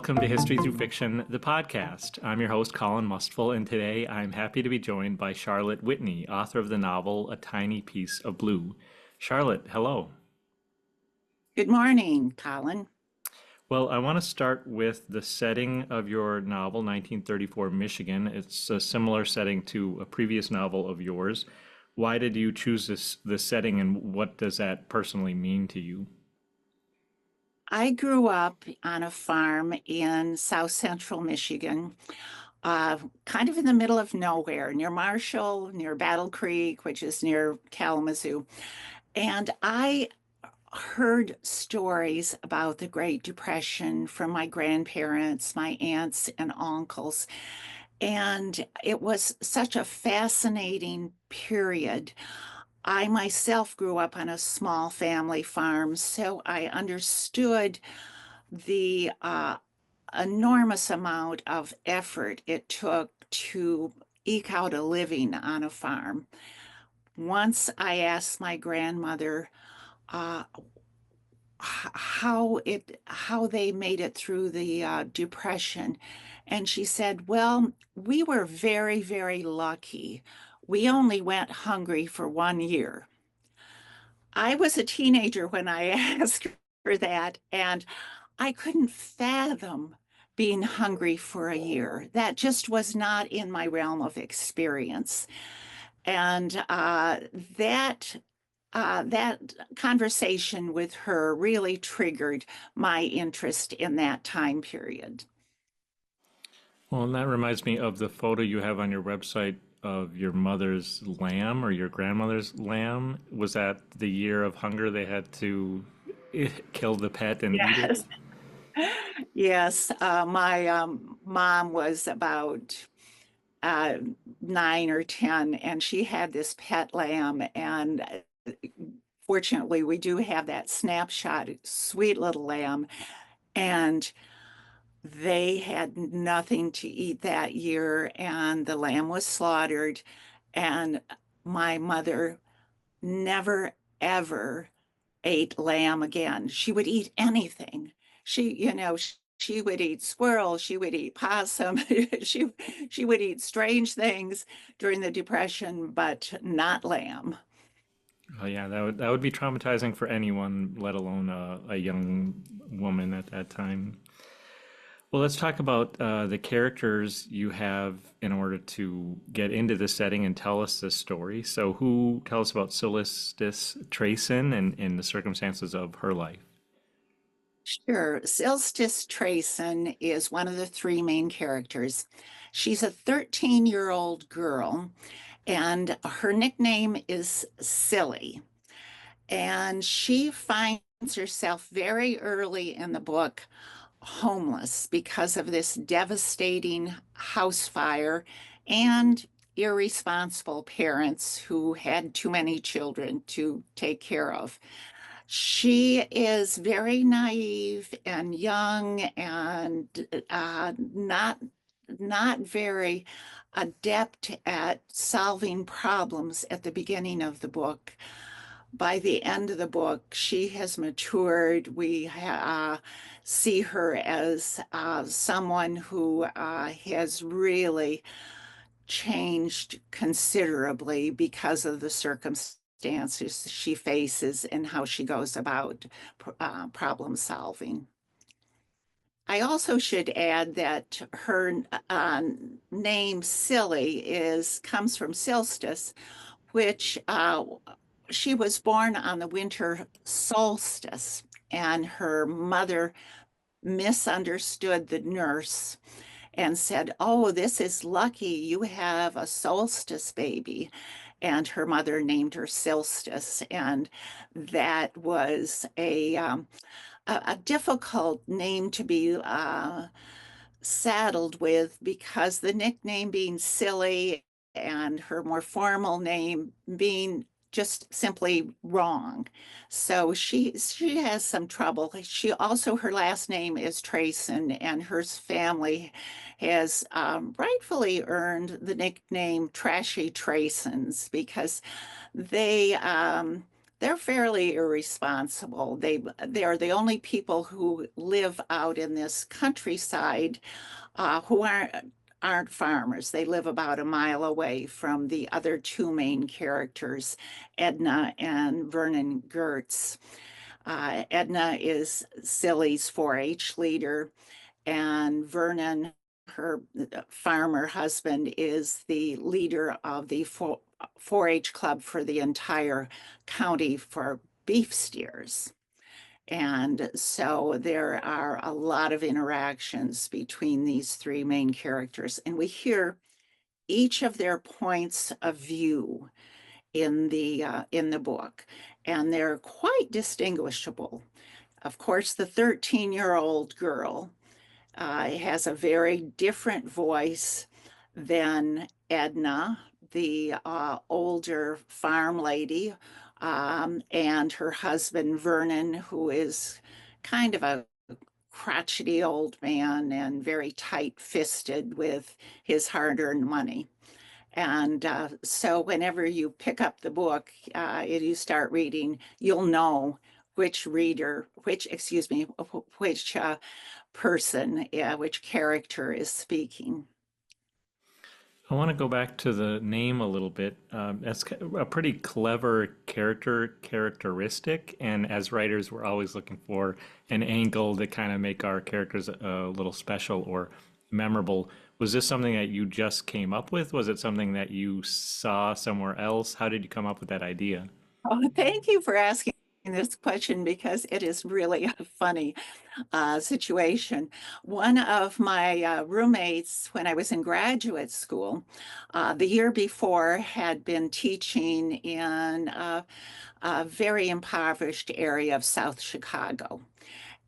Welcome to History Through Fiction, the podcast. I'm your host, Colin Mustful, and today I'm happy to be joined by Charlotte Whitney, author of the novel A Tiny Piece of Blue. Charlotte, hello. Good morning, Colin. Well, I want to start with the setting of your novel, 1934 Michigan. It's a similar setting to a previous novel of yours. Why did you choose this setting, and what does that personally mean to you? I grew up on a farm in South Central Michigan, kind of in the middle of nowhere, near Marshall, near Battle Creek, which is near Kalamazoo. And I heard stories about the Great Depression from my grandparents, my aunts, and uncles. And it was such a fascinating period. I myself grew up on a small family farm, so I understood the enormous amount of effort it took to eke out a living on a farm. Once I asked my grandmother uh, how they made it through the depression, and she said, "Well, we were very, very lucky. We only went hungry for 1 year." I was a teenager when I asked her that, and I couldn't fathom being hungry for a year. That just was not in my realm of experience. And that conversation with her really triggered my interest in that time period. Well, and that reminds me of the photo you have on your website of your mother's lamb or your grandmother's lamb. Was that the year of hunger they had to kill the pet and eat it? Yes. Yes, my mom was about uh, 9 or 10, and she had this pet lamb. And fortunately, we do have that snapshot, sweet little lamb. And they had nothing to eat that year, and the lamb was slaughtered. And my mother never, ever ate lamb again. She would eat anything. She would eat squirrel, she would eat possum, she she would eat strange things during the Depression, but not lamb. Oh yeah, that would be traumatizing for anyone, let alone a young woman at that time. Well, let's talk about the characters you have in order to get into the setting and tell us this story. So, who tell us about Celestis Trayson and the circumstances of her life? Sure. Silstis Trayson is one of the three main characters. She's a 13-year-old girl, and her nickname is Silly. And she finds herself very early in the book homeless because of this devastating house fire and irresponsible parents who had too many children to take care of. She is very naive and young and not very adept at solving problems at the beginning of the book. By the end of the book, she has matured. We see her as someone who has really changed considerably because of the circumstances she faces and how she goes about problem solving. I also should add that her name Silly is comes from Silstis, which she was born on the winter solstice, and her mother misunderstood the nurse and said, "Oh, this is lucky. You have a solstice baby." And her mother named her Silstis. And that was a difficult name to be saddled with, because the nickname being Silly and her more formal name being just simply wrong. So she has some trouble. She also, her last name is Trayson, and her family has rightfully earned the nickname Trashy Traysons because they they're fairly irresponsible. They're the only people who live out in this countryside who aren't farmers. They live about a mile away from the other two main characters, Edna and Vernon Gertz. Edna is Silly's 4-H leader, and Vernon, her farmer husband, is the leader of the 4-H club for the entire county for beef steers. And so there are a lot of interactions between these three main characters, and we hear each of their points of view in the book, and they're quite distinguishable. Of course, the 13-year-old girl has a very different voice than Edna, the older farm lady, and her husband, Vernon, who is kind of a crotchety old man and very tight-fisted with his hard-earned money. And so whenever you pick up the book, you start reading, you'll know which person, yeah, which character is speaking. I want to go back to the name a little bit. That's a pretty clever characteristic, and as writers, we're always looking for an angle to kind of make our characters a little special or memorable. Was this something that you just came up with? Was it something that you saw somewhere else? How did you come up with that idea? Oh, thank you for asking this question because it is really a funny situation. One of my roommates, when I was in graduate school, the year before, had been teaching in a very impoverished area of South Chicago.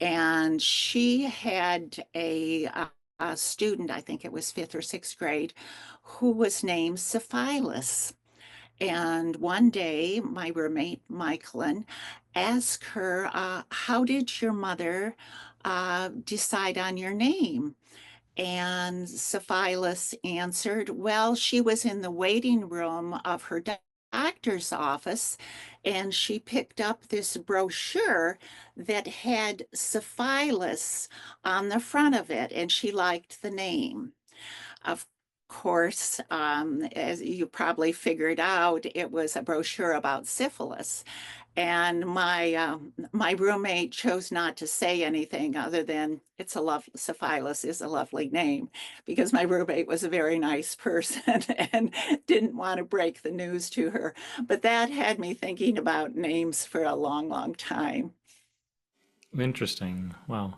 And she had a student, I think it was fifth or sixth grade, who was named Syphilis. And one day, my roommate, Michaelin, asked her, how did your mother decide on your name? And Syphilis answered, well, she was in the waiting room of her doctor's office, and she picked up this brochure that had Syphilis on the front of it, and she liked the name. Of course, as you probably figured out, it was a brochure about syphilis. And my roommate chose not to say anything other than it's a love Syphilis is a lovely name because my roommate was a very nice person and didn't want to break the news to her. But that had me thinking about names for a long, long time. Interesting. Wow.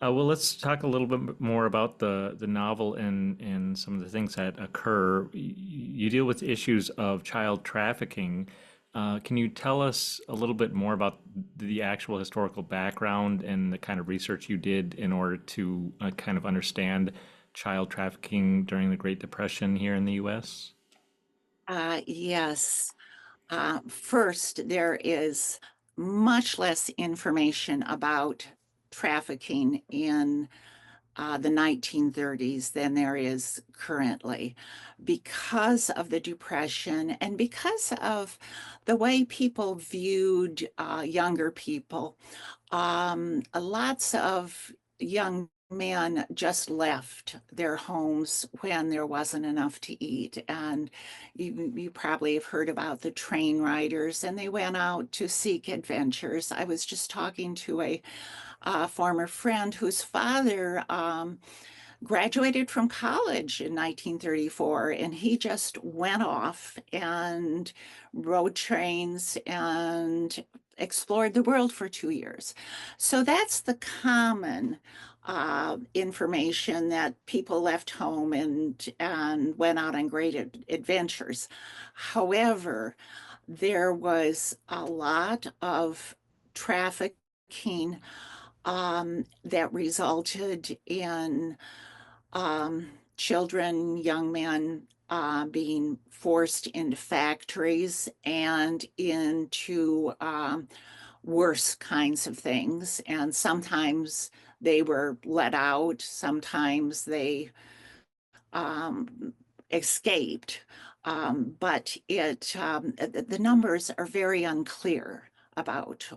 Well, let's talk a little bit more about the novel and some of the things that occur. You deal with issues of child trafficking. Can you tell us a little bit more about the actual historical background and the kind of research you did in order to kind of understand child trafficking during the Great Depression here in the U.S.? Yes. First, there is much less information about trafficking in the 1930s than there is currently because of the Depression and because of the way people viewed younger people. Lots of young men just left their homes when there wasn't enough to eat. And you probably have heard about the train riders, and they went out to seek adventures. I was just talking to a former friend whose father graduated from college in 1934, and he just went off and rode trains and explored the world for 2 years. So that's the common information that people left home and went out on great adventures. However, there was a lot of trafficking that resulted in children, young men being forced into factories and into worse kinds of things. And sometimes they were let out, sometimes they escaped. but the numbers are very unclear about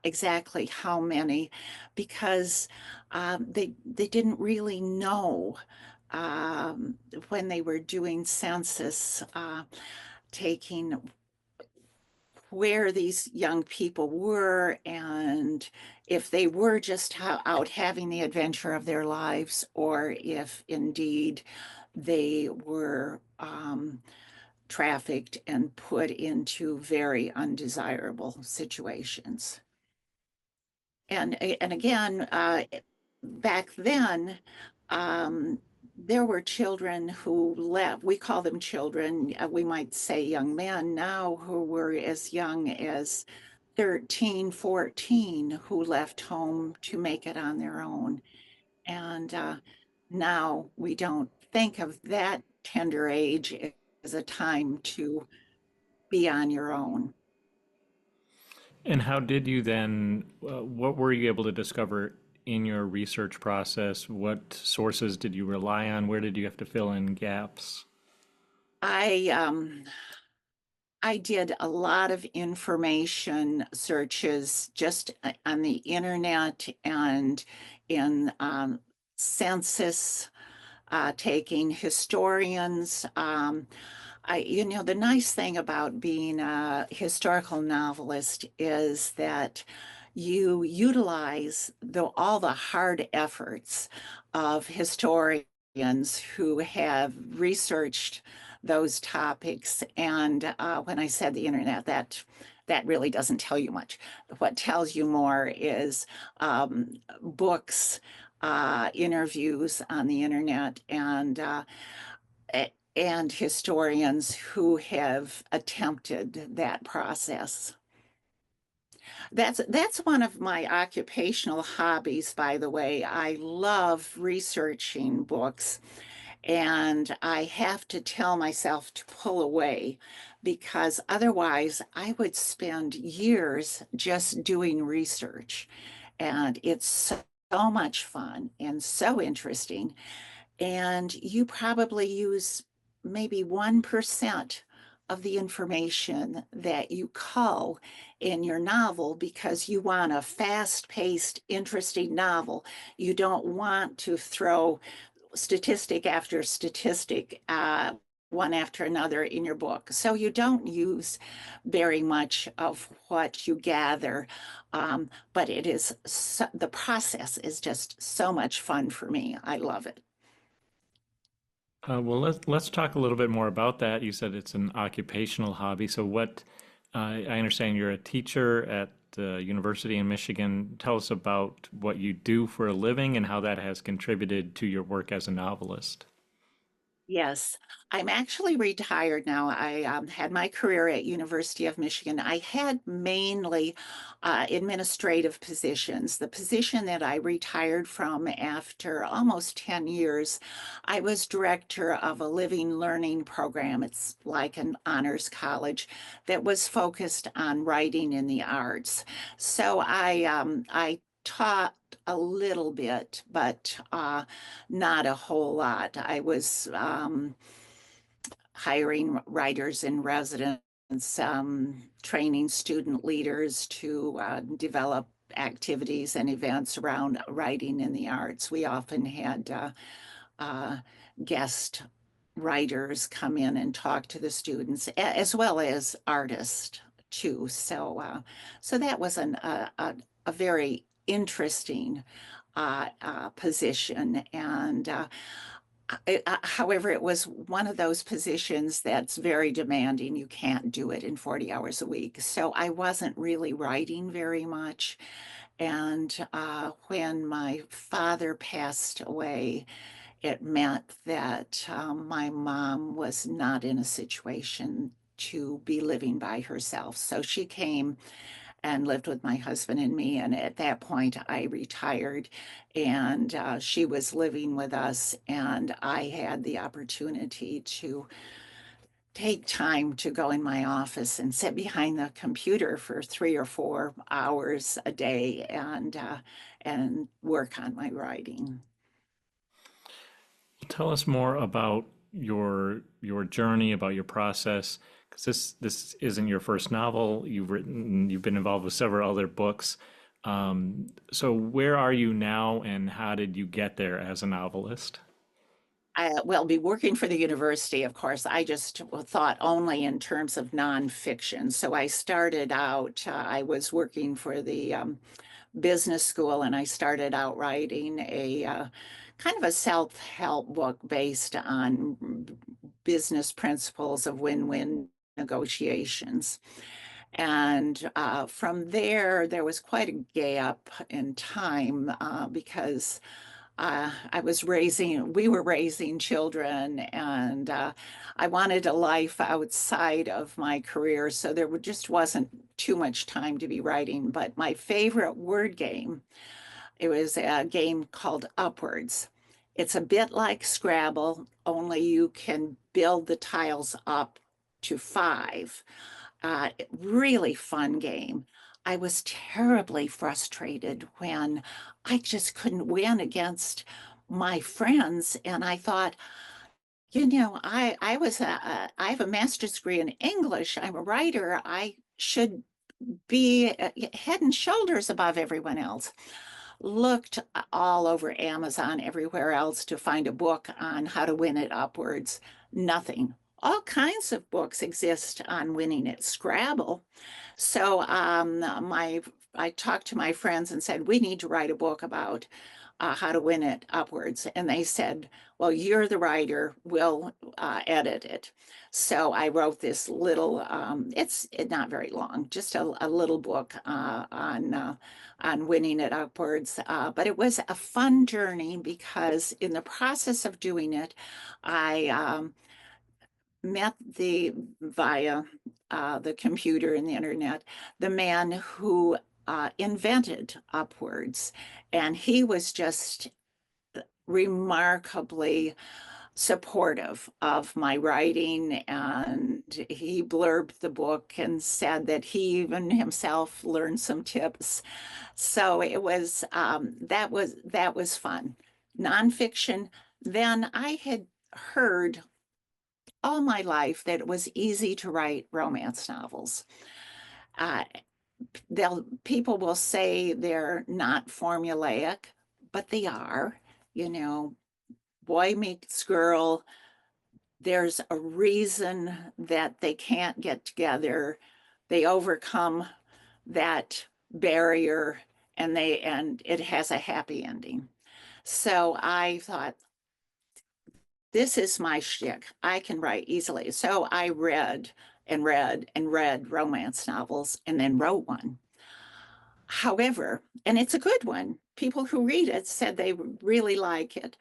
exactly how many, because they didn't really know um, when they were doing census taking where these young people were, and if they were just out having the adventure of their lives, or if indeed they were trafficked and put into very undesirable situations. And again, back then, um, there were children who left. We call them children. We might say young men now, who were as young as 13, 14, who left home to make it on their own. And now we don't think of that tender age as a time to be on your own. And how did you then, what were you able to discover in your research process? What sources did you rely on? Where did you have to fill in gaps? I I did a lot of information searches just on the internet and in census taking historians. The nice thing about being a historical novelist is that you utilize all the hard efforts of historians who have researched those topics. And when I said the internet, that really doesn't tell you much. What tells you more is books, interviews on the internet, and historians who have attempted that process. That's one of my occupational hobbies, by the way. I love researching books, and I have to tell myself to pull away because otherwise I would spend years just doing research. And it's so much fun and so interesting. And you probably use maybe 1% of the information that you cull in your novel because you want a fast-paced, interesting novel. You don't want to throw statistic after statistic, one after another in your book. So you don't use very much of what you gather, but the process is just so much fun for me. I love it. Well, let's talk a little bit more about that. You said it's an occupational hobby. So what, I understand you're a teacher at the University in Michigan. Tell us about what you do for a living and how that has contributed to your work as a novelist. Yes, I'm actually retired now. I had my career at University of Michigan. I had mainly administrative positions. The position that I retired from after almost 10 years, I was director of a living learning program. It's like an honors college that was focused on writing in the arts. So I taught a little bit, but not a whole lot. I was hiring writers in residence, training student leaders to develop activities and events around writing in the arts. We often had uh, guest writers come in and talk to the students, as well as artists too. So that was a very interesting position. And however, it was one of those positions that's very demanding. You can't do it in 40 hours a week. So I wasn't really writing very much. And when my father passed away, it meant that my mom was not in a situation to be living by herself. So she came and lived with my husband and me. And at that point, I retired, and she was living with us. And I had the opportunity to take time to go in my office and sit behind the computer for 3 or 4 hours a day and work on my writing. Tell us more about your journey, about your process? Because this isn't your first novel. You've been involved with several other books. So where are you now, and how did you get there as a novelist? Well, be working for the university, of course, I just thought only in terms of nonfiction. So I started out, I was working for the business school, and I started out writing a kind of a self-help book based on business principles of win-win negotiations. And from there, there was quite a gap in time because we were raising children, and I wanted a life outside of my career. So just wasn't too much time to be writing. But my favorite word game, it was a game called Upwards. It's a bit like Scrabble, only you can build the tiles up to five. Really fun game. I was terribly frustrated when I just couldn't win against my friends, and I thought, I have a master's degree in English. I'm a writer. I should be head and shoulders above everyone else. Looked all over Amazon, everywhere else to find a book on how to win it upwards. Nothing. All kinds of books exist on winning at Scrabble. So I talked to my friends and said, we need to write a book about how to win it upwards. And they said, well, you're the writer, we'll edit it. So I wrote this little, it's not very long, just a little book on winning it upwards. But it was a fun journey because in the process of doing it, I met via the computer and the internet, the man who invented Upwards. And he was just remarkably supportive of my writing, and he blurbed the book and said that he even himself learned some tips. So it was that was fun. Nonfiction. Then I had heard all my life that it was easy to write romance novels. Uh, People will say they're not formulaic, but they are. You know, boy meets girl. There's a reason that they can't get together. They overcome that barrier, and it has a happy ending. So I thought, this is my shtick. I can write easily. So I read and read and read romance novels and then wrote one. However, and it's a good one, people who read it said they really like it.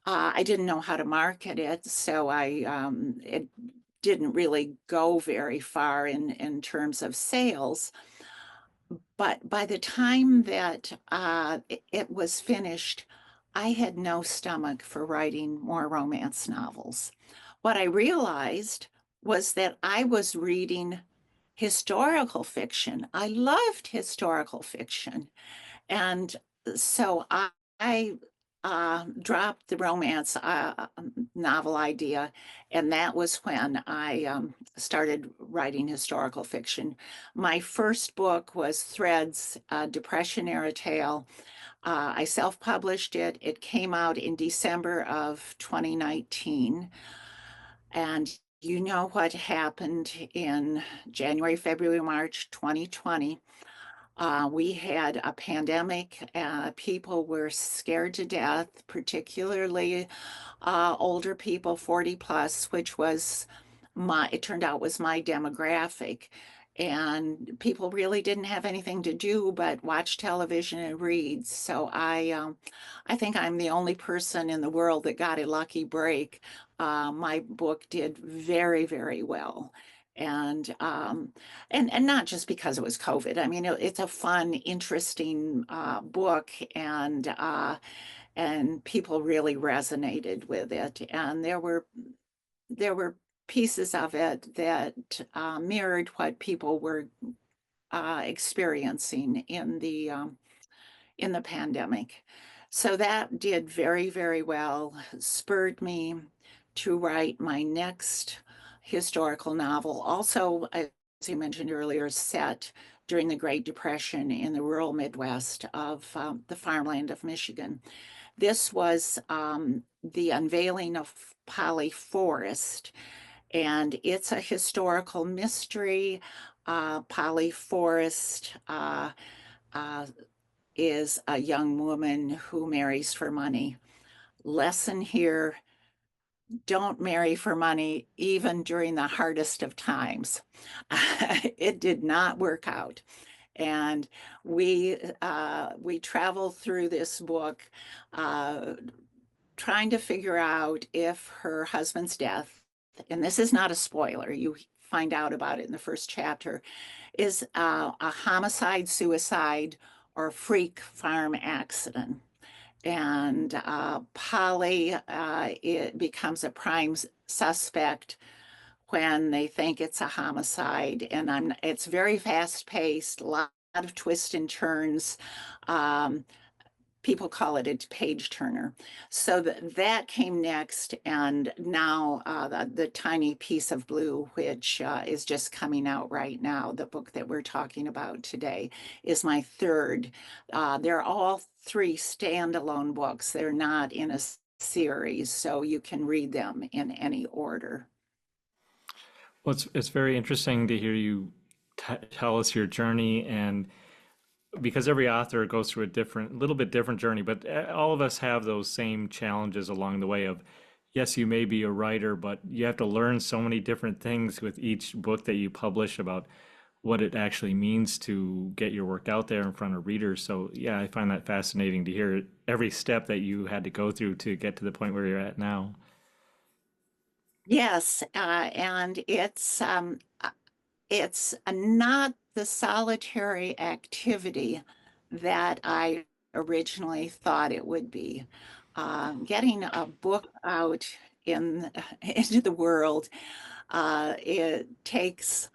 I didn't know how to market it, so it didn't really go very far in terms of sales. But by the time that it was finished, I had no stomach for writing more romance novels. What I realized was that I was reading historical fiction. I loved historical fiction. And so I dropped the romance novel idea, and that was when I started writing historical fiction. My first book was Threads, a Depression era tale. I self-published it. It came out in December of 2019. And you know what happened in January, February, March 2020. We had a pandemic. People were scared to death, particularly older people, 40 plus, which was it turned out was my demographic. And people really didn't have anything to do but watch television and read. So I think I'm the only person in the world that got a lucky break. My book did very, very well. And and not just because it was COVID. I mean, it's a fun, interesting book, and people really resonated with it. And there were pieces of it that mirrored what people were experiencing in the pandemic. So that did very, very well, spurred me to write my next historical novel, also, as you mentioned earlier, set during the Great Depression in the rural Midwest of the farmland of Michigan. This was the unveiling of Polly Forrest, and it's a historical mystery. Polly Forrest uh, is a young woman who marries for money. Lesson here: don't marry for money, even during the hardest of times. It did not work out. And we travel through this book uh, trying to figure out if her husband's death, and this is not a spoiler, you find out about it in the first chapter, is a homicide, suicide, or freak farm accident. And Polly it becomes a prime suspect when they think it's a homicide. And it's very fast paced, a lot of twists and turns. Um, People call it a page turner. So that came next, and now the Tiny Piece of Blue, which is just coming out right now, the book that we're talking about today, is my third. They're all three standalone books. They're not in a series, so you can read them in any order. Well, it's very interesting to hear you tell us your journey, and because every author goes through a little bit different journey, but all of us have those same challenges along the way of, yes, you may be a writer, but you have to learn so many different things with each book that you publish about what it actually means to get your work out there in front of readers. So yeah, I find that fascinating to hear every step that you had to go through to get to the point where you're at now. Yes, and it's not the solitary activity that I originally thought it would be. Getting a book out in into the world, it takes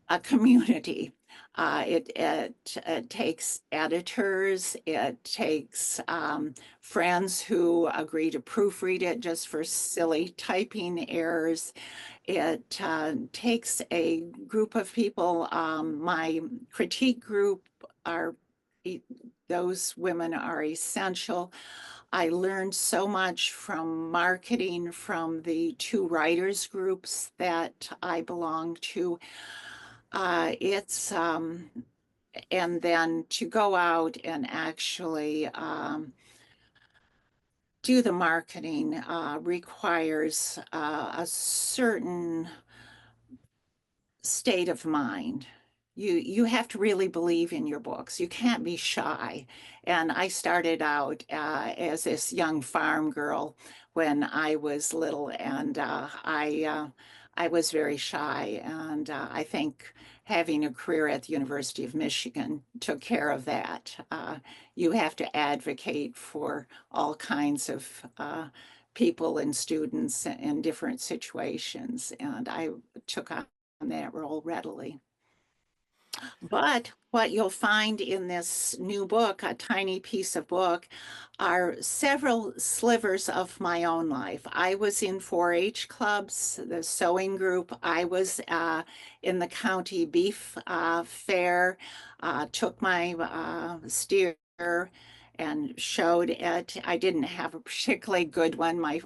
a community. It takes editors, it takes friends who agree to proofread it just for silly typing errors. It takes a group of people. My critique group are, e- those women are essential. I learned so much from marketing from the two writers groups that I belong to. It's and then to go out and actually do the marketing requires a certain state of mind. You have to really believe in your books. You can't be shy. And I started out as this young farm girl when I was little, and I was very shy. And I think having a career at the University of Michigan took care of that. You have to advocate for all kinds of people and students in different situations, and I took on that role readily. But what you'll find in this new book, a tiny piece of book, are several slivers of my own life. I was in 4-H clubs, the sewing group. I was in the county beef fair, took my steer and showed it. I didn't have a particularly good one. My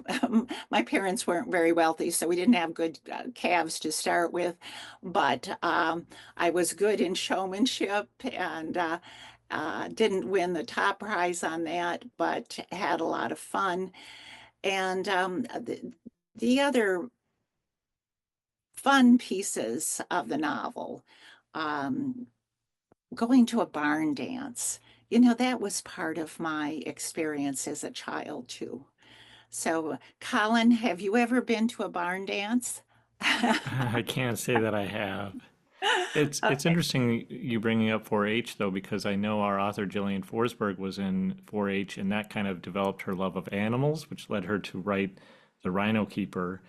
my parents weren't very wealthy, so we didn't have good calves to start with. But I was good in showmanship, and didn't win the top prize on that, but had a lot of fun. And the other fun pieces of the novel, um, going to a barn dance, that was part of my experience as a child too. So, Colin, have you ever been to a barn dance? I can't say that I have. It's Okay. interesting you bringing up 4-H though, because I know our author Jillian Forsberg was in 4-H, and that kind of developed her love of animals, which led her to write The Rhino Keeper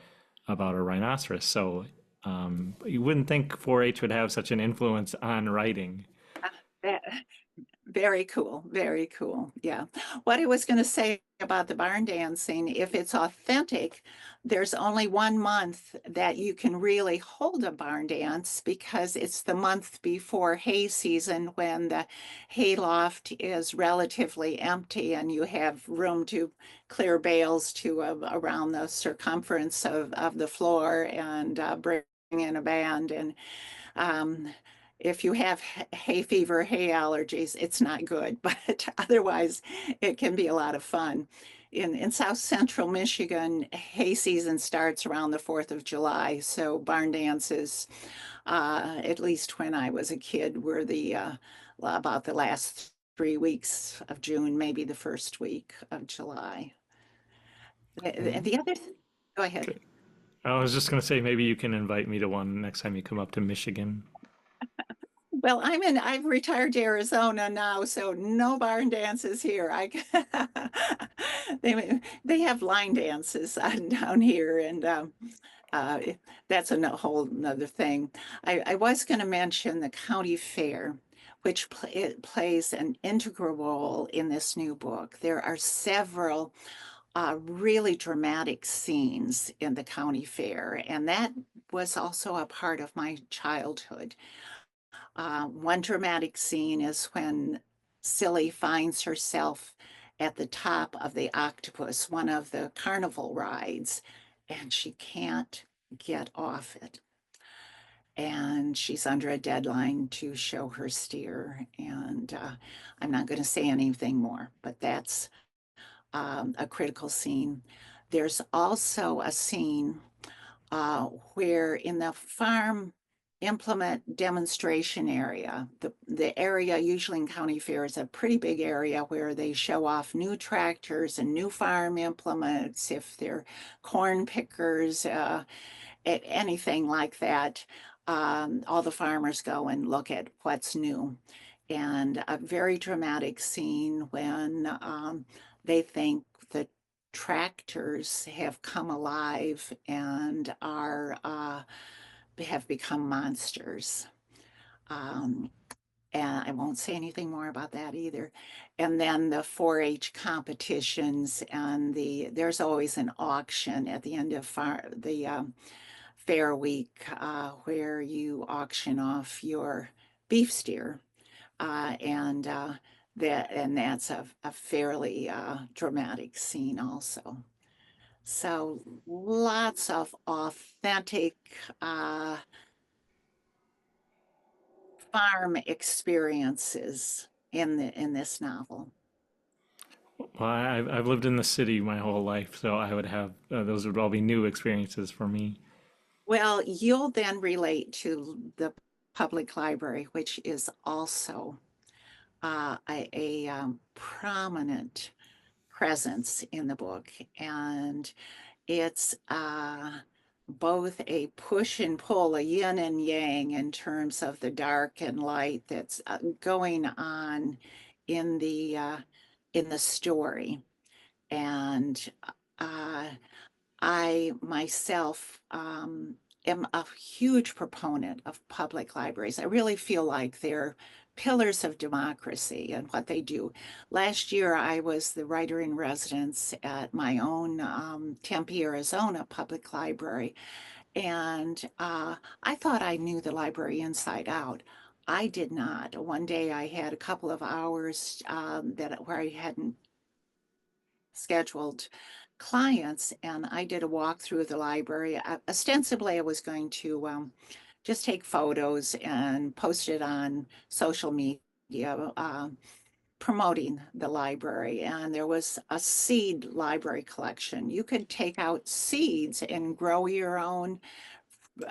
about a rhinoceros. So you wouldn't think 4-H would have such an influence on writing. That- Very cool. Very cool. Yeah. What I was going to say about the barn dancing, if it's authentic, there's only 1 month that you can really hold a barn dance because it's the month before hay season when the hayloft is relatively empty and you have room to clear bales to around the circumference of the floor and bring in a band. And um, if you have hay fever, hay allergies, it's not good, but otherwise it can be a lot of fun. In South Central Michigan, hay season starts around the 4th of July. So barn dances, at least when I was a kid, were about the last 3 weeks of June, maybe the first week of July. The other, go ahead. Okay. I was just going to say maybe you can invite me to one next time you come up to Michigan. Well, I've retired to Arizona now, so no barn dances here. They have line dances down here, and uh, that's a whole nother thing. I was going to mention the county fair, which it plays an integral role in this new book. There are several really dramatic scenes in the county fair, and that was also a part of my childhood. One dramatic scene is when Silly finds herself at the top of the octopus, one of the carnival rides, and she can't get off it. And she's under a deadline to show her steer. And I'm not going to say anything more, but that's a critical scene. There's also a scene uh, where in the farm implement demonstration area, the area usually in county fair is a pretty big area where they show off new tractors and new farm implements, if they're corn pickers, anything like that. All the farmers go and look at what's new. And a very dramatic scene when they think the tractors have come alive and are have become monsters. Um, and I won't say anything more about that either. And then the 4-H competitions and there's always an auction at the end of the fair week where you auction off your beef steer, and that's a fairly dramatic scene also. So lots of authentic farm experiences in this novel. Well, I've lived in the city my whole life, so I would have those would all be new experiences for me. Well, you'll then relate to the public library, which is also a prominent presence in the book, and it's both a push and pull, a yin and yang in terms of the dark and light that's going on in the story. And uh, I myself am a huge proponent of public libraries. I really feel like they're pillars of democracy and what they do. Last year, I was the writer in residence at my own Tempe, Arizona public library, and I thought I knew the library inside out. I did not. One day I had a couple of hours where I hadn't scheduled clients, and I did a walk through the library. Ostensibly, I was going to just take photos and post it on social media, promoting the library. And there was a seed library collection. You could take out seeds and grow your own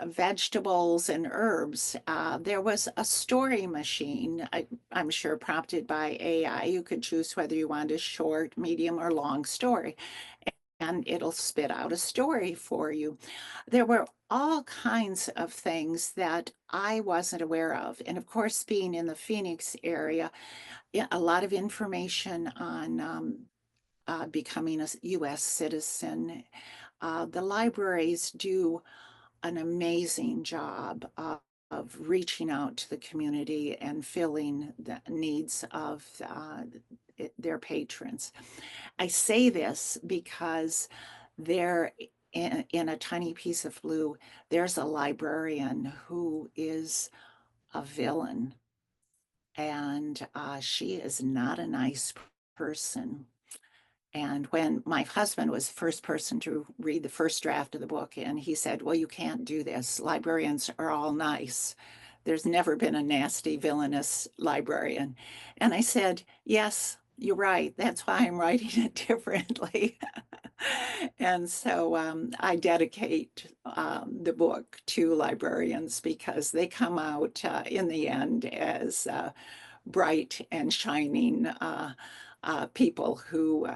vegetables and herbs. There was a story machine, I'm sure prompted by AI. You could choose whether you wanted a short, medium, or long story, and it'll spit out a story for you. There were all kinds of things that I wasn't aware of. And of course, being in the Phoenix area, yeah, a lot of information on becoming a US citizen. The libraries do an amazing job of reaching out to the community and filling the needs of their patrons. I say this because there, in A Tiny Piece of Blue, there's a librarian who is a villain, and she is not a nice person. And when my husband was the first person to read the first draft of the book, and he said, "Well, you can't do this. Librarians are all nice. There's never been a nasty, villainous librarian." And I said, "Yes, you're right. That's why I'm writing it differently." And so I dedicate the book to librarians because they come out in the end as bright and shining people who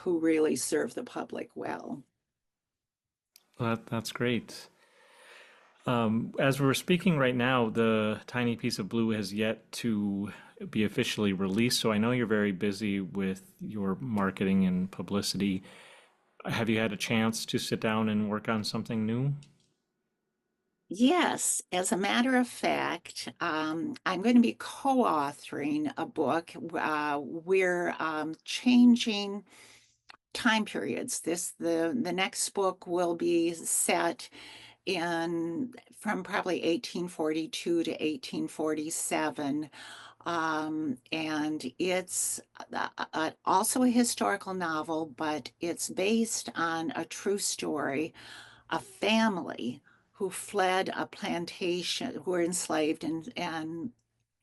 really serve the public well. That's great. As we're speaking right now, the Tiny Piece of Blue has yet to be officially released, so I know you're very busy with your marketing and publicity. Have you had a chance to sit down and work on something new? Yes, as a matter of fact, I'm going to be co-authoring a book. We're changing time periods. The next book will be set in from probably 1842 to 1847. And it's also a historical novel, but it's based on a true story, a family who fled a plantation, who were enslaved and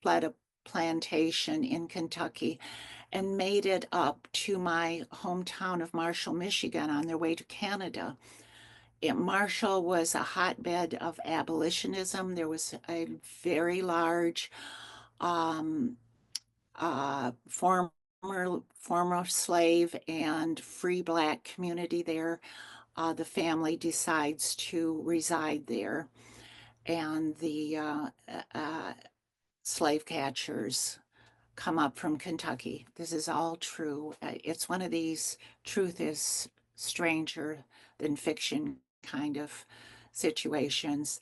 fled a plantation in Kentucky and made it up to my hometown of Marshall, Michigan on their way to Canada. Marshall was a hotbed of abolitionism. There was a very large um, former slave and free Black community there. The family decides to reside there, and the slave catchers come up from Kentucky. This is all true. It's one of these truth is stranger than fiction kind of situations.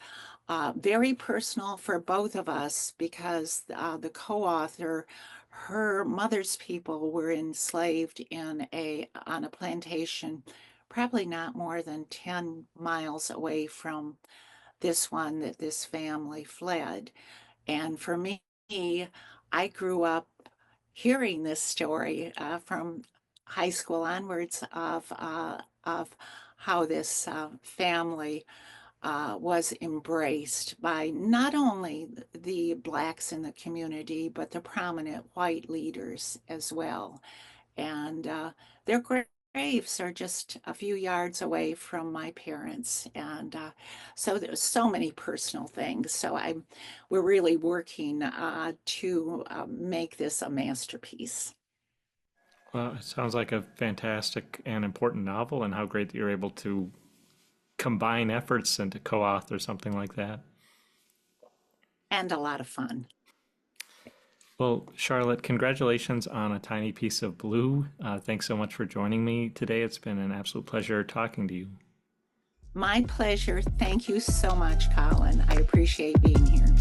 Very personal for both of us because the co-author, her mother's people were enslaved in a on a plantation, probably not more than 10 miles away from this one that this family fled. And for me, I grew up hearing this story from high school onwards of how this family was embraced by not only the Blacks in the community, but the prominent white leaders as well. And their graves are just a few yards away from my parents. And so there's so many personal things. So we're really working to make this a masterpiece. Well, it sounds like a fantastic and important novel, and how great that you're able to combine efforts and to co-author something like that. And a lot of fun. Well, Charlotte, congratulations on A Tiny Piece of Blue. Thanks so much for joining me today. It's been an absolute pleasure talking to you. My pleasure. Thank you so much, Colin. I appreciate being here.